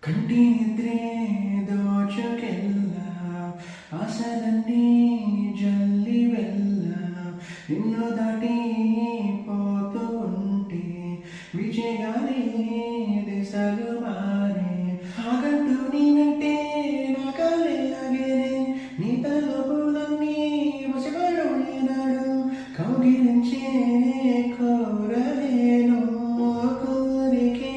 కంటి నిద్రే దోచుకెళ్ళ ఆశలన్నీ జల్లి వెళ్ళ నిన్ను దాటి పోతూ ఉంటే విజయాలే దిశలు మారే ఆగంటూ నీ వెంటే నా కాలే ఆగేనే నీ తలుపులన్నీ మసిపడు నేనాడు కౌగిలించే కోరలేను కోరికే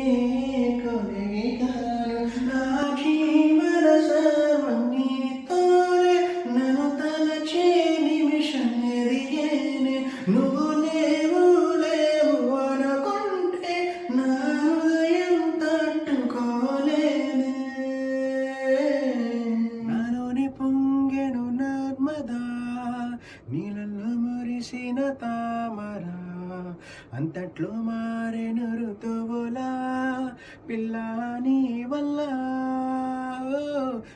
కొరిగి కాను నా జీవన సర్వం నీతోనే నన్ను తలచే నిమిషం ఎదిగేనే నువ్వు లేవు లేవు అనుకుంటే నా హృదయం తట్టుకోలేనే నాలోని పొంగెను నర్మదా నీళ్ళల్లో మురిసిన తామరా అంతట్లో మారెను ఋతువులా పిల్ల నీ వల్ల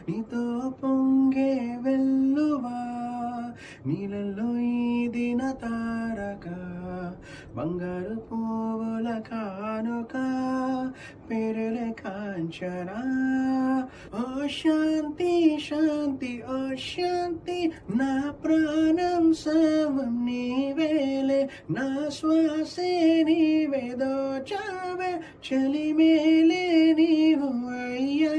నీతో పొంగే వెల్లువా నీళ్ళల్లో ఈదిన తారక బంగారు పువ్వుల కానుక పెరలే కాంచనా ఓ శాంతి శాంతి ఓ శాంతి నా ప్రాణం సర్వం నీవేలే నా శ్వాసే నీవే దోచావే చలిమేలే నీవు అయ్యా